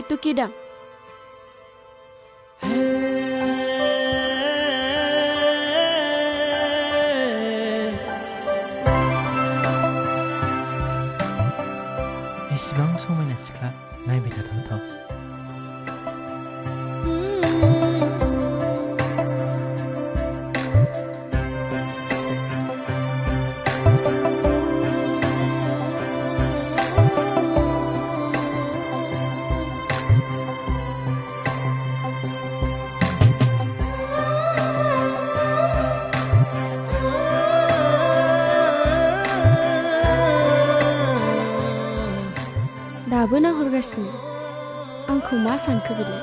itu kidang. एसेबां समायना सिख्ला नायबाय थाथावथाव दाबो नाहरगासिनो आंखौ मा सानखो बिलाय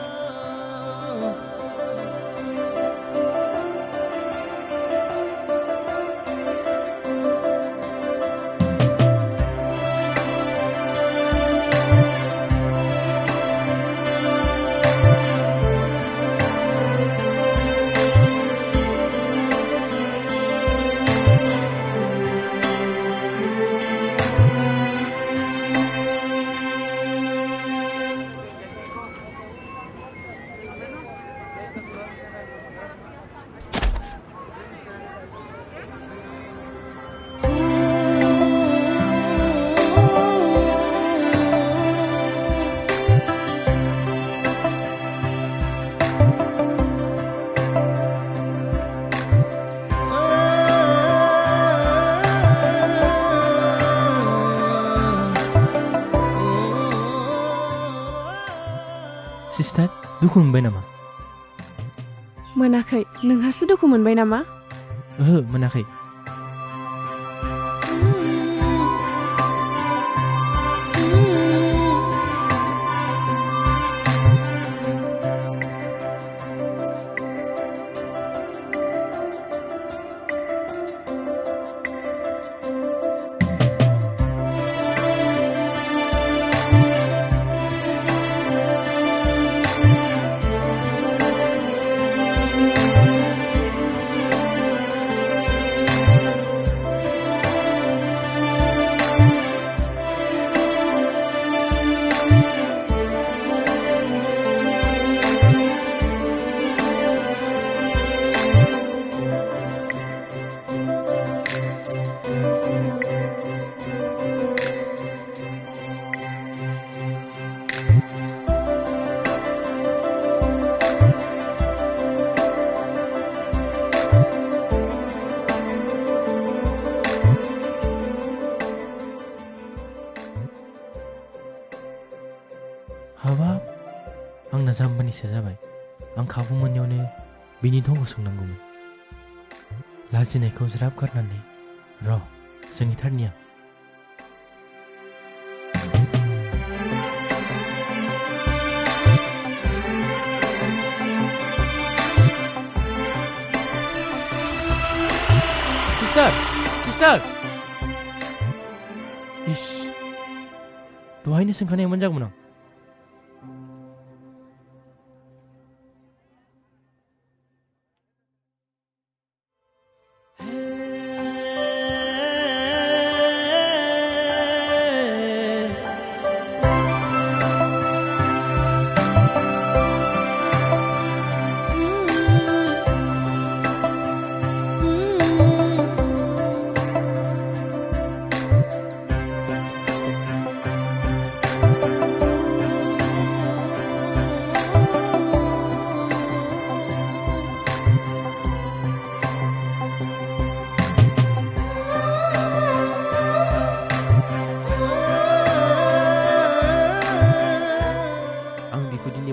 सिस्टार दुखु मोनबाय नामा मोनाखै नोंहासो दुखु मोनबाय नामा ओहो मोनाखै हाबाब आंना जाम्बानिसो जाबाय आं खाबु मोननायावनो बिनि दंखौ सोंनांगौमोन लाजिनायखौ ज्राब गारनानै र' सोंहैथारनि आं सिस्टार इस दहायनो सोंखानायमोन जागौमोन आं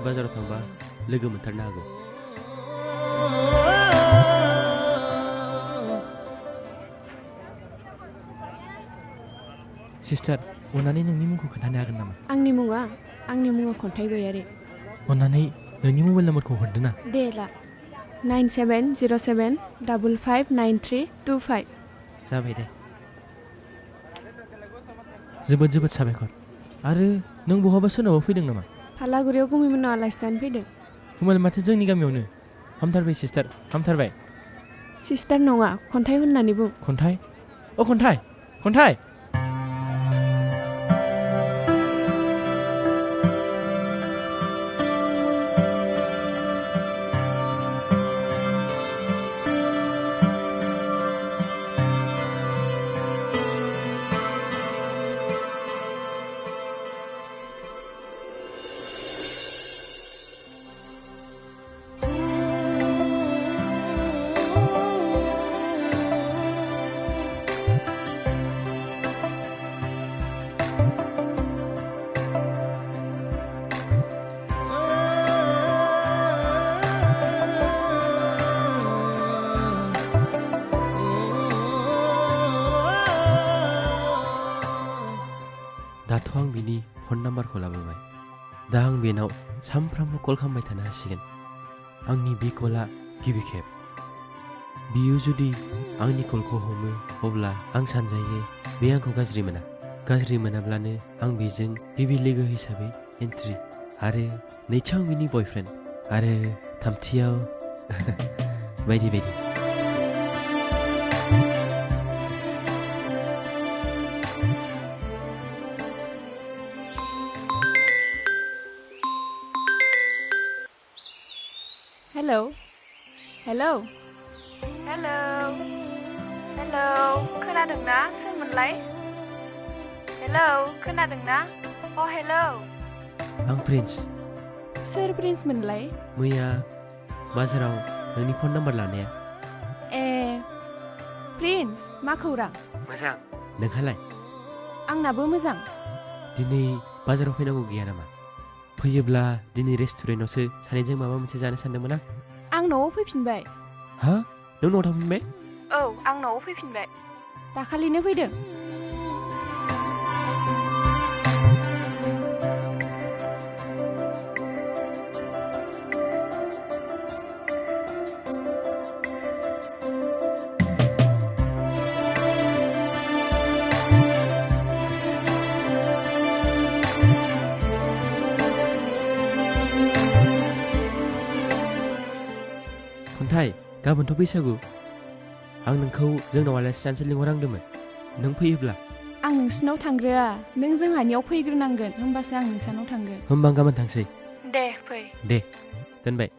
बाजाराव थांबा लोगो मोनथारनो हागौ सिस्टार अन्नानै नोंनि मुंखौ खोन्थानो हागोन नामा आंनि मुङा खन्थाइ गयारि अन्नानै नोंनि मबाइल नाम्बारखौ हरदो ना दे ला 9707559325 जाबाय दे जोबोद साबायखर आरो नों बहाबा सोरनावबा फैदों नामा फालागुरियाव गुमैमोननाव आलासि जानो फैदों होमबालाय माथो जोंनि गामियावनो हामथारबाय सिस्टार हामथारबाय सिस्टार नङा खन्थाइ होननानै बुं खन्थाइ बिनि फन नाम्बारखौ लाबोबाय दा आं बेनाव सानफ्रामबो कल खालामबाय थानो हासिगोन आंनि बे कलआ गिबि खेब बियो जुदि आंनि कलखौ हमो अब्ला आं सानजायो बे आंखौ गाज्रि मोनाब्लानो आं बेजों गिबि लोगो हिसाबै एन्ट्रि आरो नैथियाव बिनि बयफ्रेन्ड आरो थामथियाव बायदि बायदि हेलौ हेलौ हेलौ हेलौ खोनादोंना सोरमोनलाय हेलौ खोनादोंना अ हेलौ आं प्रिन्स सोर प्रिन्समोनलाय मैया बाजाराव नोंनि फन नाम्बार लानाया ए प्रिन्स मा खौरां मोजां नोंहालाय आंनाबो मोजां दिनै बाजाराव फैनांगौ गैया नामा फैयोब्ला दिनै रेस्टुरेन्टआवसो सानैजों माबा मोनसे जानो सानदोंमोन आं न'आव फैफिनबाय हा नों न'आव थांफिनबाय औ आं न'आव फैफिनबाय दाखालिनो फैदों खन्थाइ गाबोनथ' बैसागु आं नोंखौ जोंनाव आलासि जानोसो लिंहरहांदोंमोन नों फैयोब्ला आं नोंसिनाव थांग्रोआ नों जोंहानियाव फैग्रोनांगोन होमबासो आं नोंसानाव थांगोन होमबा आं गाबोन थांसै दे फै दे दोनबाय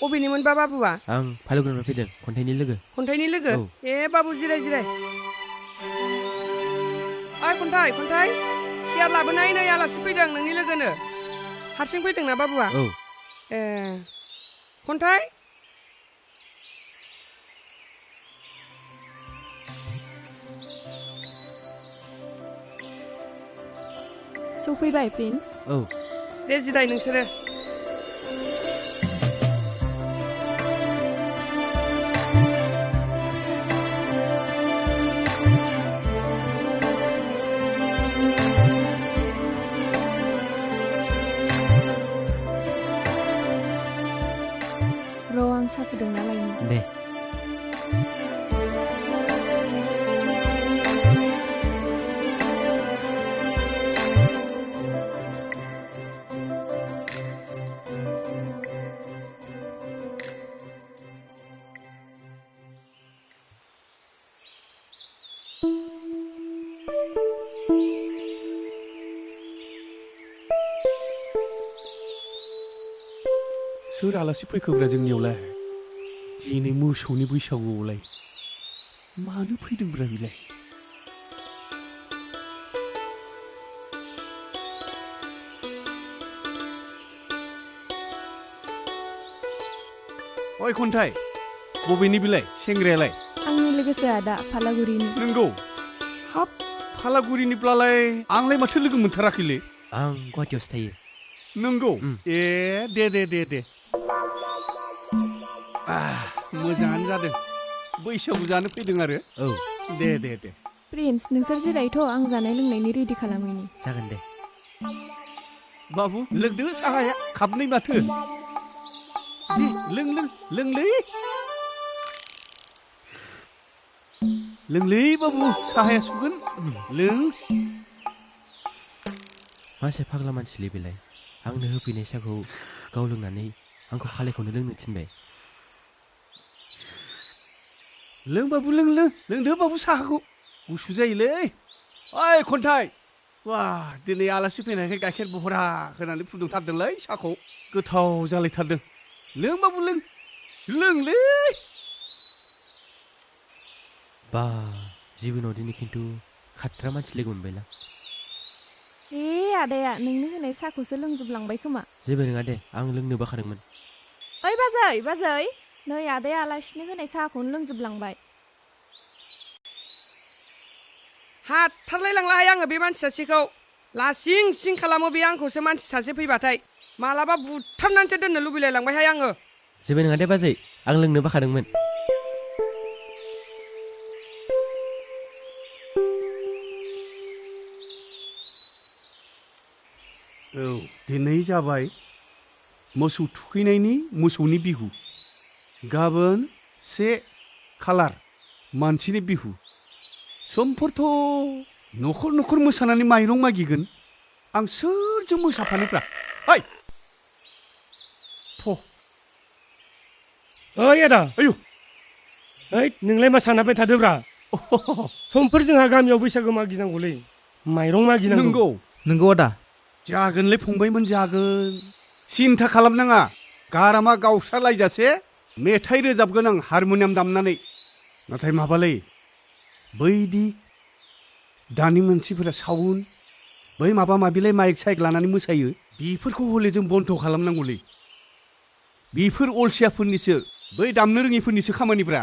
बबेनिमोनबा बाबुआ आं फालोगुरिनिफ्राय फैदों खन्थाइनि लोगो खन्थाइनि लोगो औ। ए बाबु जिराय ओइ खन्थाइ सियार लाबोनाय नै आलासि फैदों नोंनि लोगोनो हारसिं फैदोंना बाबुआ औ ए खन्थाइ सफैबाय प्रिन्स औ दे जिराय नोंसोरो र' आं साहा फुदुंना लायनो दे सोर आलासि फैखोब्रा जोंनियावलाय दिनै मोसौनि बैसागुआवलाय मानो फैदोंब्रा बेलाय ओइ खन्थाइ बबेनि बिलाय सेंग्रायालाय आंनि लोगोसो आदा फालागुरिनि नंगौ हाब फालागुरिनिब्लालाय आंलाय माथो लोगो मोनथाराखैलै आं गुवाहाटियावसो थायो नंगौ ए दे मोजाङानो जादों बैसागु जानो फैदों आरो औ दे प्रिन्स नोंसोर जिरायथ' आं जानाय लोंनायनि रेडि खालामैनि जागोन दे बाबु लोंदो साहाया खाबनै माथो दे लोंलै बाबु साहाया सुगोन लों मासे फाग्ला मानसिलै बेलाय आंनो होफैनाय साहाखौ गाव लोंनानै आंखौ खालायखौनो लोंनो थिनबाय लों बाबु लोंदो बाबु साहाखौ गुसु जायोलै ओइ खन्थाइ वा दिनै आलासि फैनायखाय गाइखेर बहरा होनानै फुदुंथारदोंलै साहाखौ गोथाव जालायथारदों लों बाबु लोंलै बा जिबनाव दिनै खिन्थु खाट्रा मानसि लोगो मोनबायला ए आदाया नोंनो होनाय साहाखौसो लोंजोबलांबाय खोमा जेबो नङा दे आं लोंनो बाखादोंमोन ओइ बाजै नै आदाया आलासिनो होनाय साहाखौनो लोंजोबलांबाय हाथारलाय लांलाहाय आङो बे मानसि सासेखौ लासिं खालामो बे आंखौसो मानसि सासे फैबाथाय मालाबा बुथारनानैसो दोननो लुबैलाय लांबायहाय आङो जेबो नङा दे बाजै आं लोंनो बाखादोंमोन औ दिनै जाबाय मोसौ थुखैनायनि मोसौनि बिहु गाबोन 1 खालार मानसिनि बिहु समफोरथ' न'खर न'खर मोसानानै माइरं मागिगोन आं सोरजों मोसाफानोब्रा हाय थ' ओइ आदा आयु ओइ नोंलाय मा सानाबाय थादोब्रा समफोर जोंहा गामियाव बैसागो मागिनांगौलै माइरं मागिनांगौ नंगौ नंगौ आदा जागोनलै फंबायमोन जागोन सिन्था खालामनाङा गारामा गावस्रालायजासे मेथाइ रोजाबगोन आं हारमनियाम दामनानै नाथाय माबालै बैदि दानि मानसिफोरा साउन्ड बै माबा माबिलाय माइक साइक लानानै मोसायो बेफोरखौ हले जों बन्द' खालामनांगौलै बेफोर अलसियाफोरनिसो बै दामनो रोङिफोरनिसो खामानिब्रा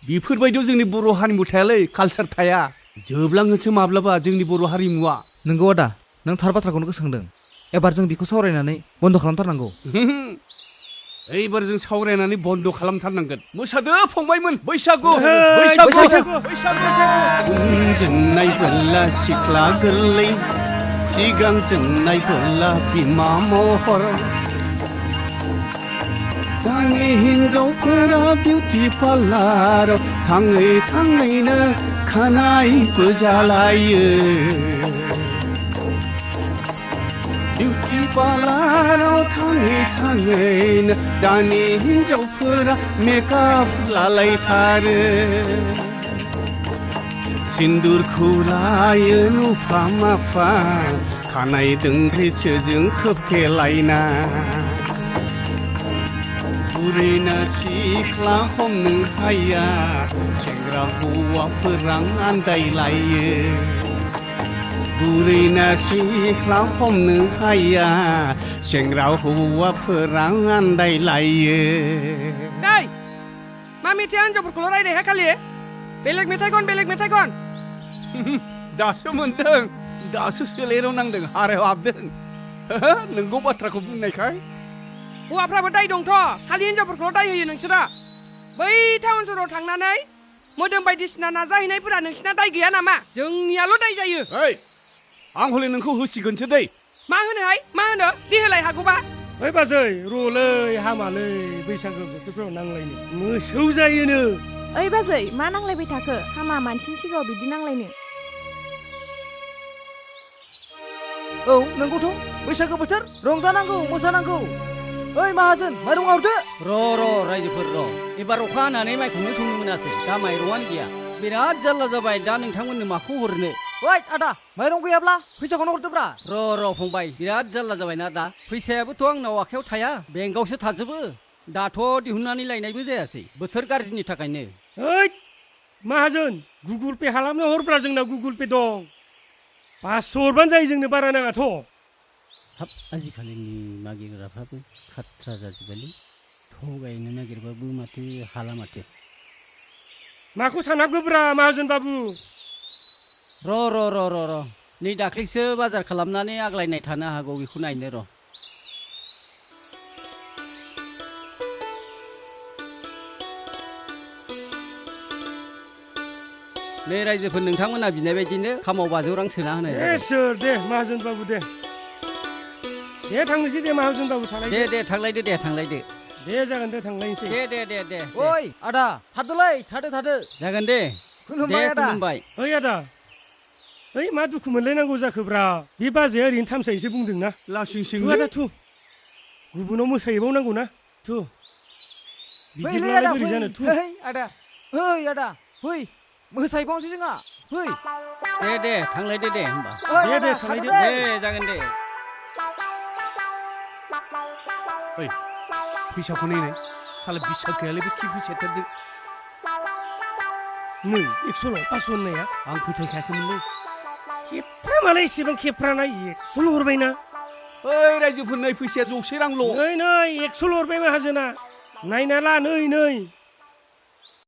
बेफोरबायदियाव जोंनि बर' हारिमु थायालै कालसार थाया जोबलाङोसो माब्लाबा जोंनि बर' हारिमुवा नंगौ आदा नों थार बाथ्राखौनो गोसोखांदों एबार जों बेखौ सावरायनानै बन्द' खालामथारनांगौ एबार जों सावरायनानै बन्द' खालामथारनांगोन मोसादो फंबायमोन बैसागु जोंनाय बोला सिख्ला गोरलै सिगां जोंनाय बोला बिमा महर जोंनि हिन्जावफोरा बिउटि पार्लाराव थाङै थाङैनो खानाइबो जालायो बिउटि पार्लाराव थाङै थाङैनो दानि हिन्जावफोरा मेकआप लालायथारो सिन्दुरखौ लायो नुफा माफा खानाय दोंब्रैसोजों खोबथेलायना बुरैना सिख्ला हमनो हाया सेंग्रा हौवाफोरा आन्दायलायो बुरैना सिख्ला हमनो हाया सेंग्रा हौवाफोरा आन्दायलायो नै मा मेथाइ हिन्जावफोरखौल' रायनायहा खालि बेलेग मेथाइ खन दासो मोनदों दासो सोलेराव नांदों हारायाव हाबदों नोंगौ बाथ्राखौ बुंनायखाय हौवाफ्राबो दाय दंथ' खालि हिन्जावफोरखौल' दाय होयो नोंसोरा बै टाउन सहराव थांनानै मोदोम बायदिसिना नाजाहैनायफोरा नोंसिना दाय गैया नामा जोंनियाल' दाय जायो आं हले नोंखौ होसिगोनसो दै मा होनो देहोलाय हागौबा ओइ बाजै र'लै हामालै बैसागो बोथोरफ्राव नांलायनो मोसौ जायोनो ओइ बाजै मा नांलायबाय थाखो हामा मानसिनि सिगाङाव बिदि नांलायनो औ नंगौथ' बैसागो बोथोर रंजानांगौ मोसानांगौ ओइ माहाजोन माइरं हरदो र' रायजोफोर र' एबार अखा हानानै माइखौनो संनो मोनासै दा माइरंआनो गैया बिराद जारला जाबाय दा नोंथांमोननो माखौ हरनो ओइ आदा माइरं गैयाब्ला फैसाखौनो हरदोब्रा र' फंबाय बिराद जारला जाबायना दा फैसायाबोथ' आंनाव आखायाव थाया बेंकआवसो थाजोबो दाथ' दिहुननानै लायनायबो जायासै बोथोर गाज्रिनि थाखायनो ओइ माहाजोन गुगोल पे खालामनो हरब्रा जोंना गुगोल पे दं 500 हरबानो जायो जोंनो बारा नाङाथ' हाब आजिखालिनि मागिग्राफ्राबो खाथ्रा जाजोब्बायलै थगायनो नागिरबाबो माथो हाला माथो माखौ सानाबगोब्रा माहाजोन बाबु र' नै दाख्लैसो बाजार खालामनानै आग्लायनाय थानो हागौ बेखौ नायनो र' नै रायजोफोर नोंथांमोना बिनाय बायदिनो खामाव 500 रां सोना होनाय जाबाय सोर दे माहाजोन बाबु दे थांनोसै दे माहाजोन बाबु थांलायदो दे थांलायदो दे जागोन दे थांलायनोसै दे ओइ आदा थादोलै थादो जागोन दे खुलुमबाय ओइ आदा ओइ मा दुखु मोनलायनांगौ जाखोब्रा बे बाजैया ओरैनो थामसायैसो बुंदोंना लासिंसिं आदा थु गुबुनाव मोसाहैबावनांगौ ना थु बिदिब्लालाय बोरै जानो थु आदा फै मोसाहैबावनोसै जोंहा फै दे थांलायदो दे होमबा दे थांलायदो दे जागोन दे ओइ फैसाखौ नायनाय साला बिसाग गैयालै बे खि फैसाथारजों नै 100 500 होननाया आं फोथायखायाखैमोनलै खेफ्रा मालाय एसेबां खेफ्राना 100 हरबायना ओइ रायजोफोर नै फैसाया 100 रांल' नै 100 हरबाय माहाजोना नायना ला नै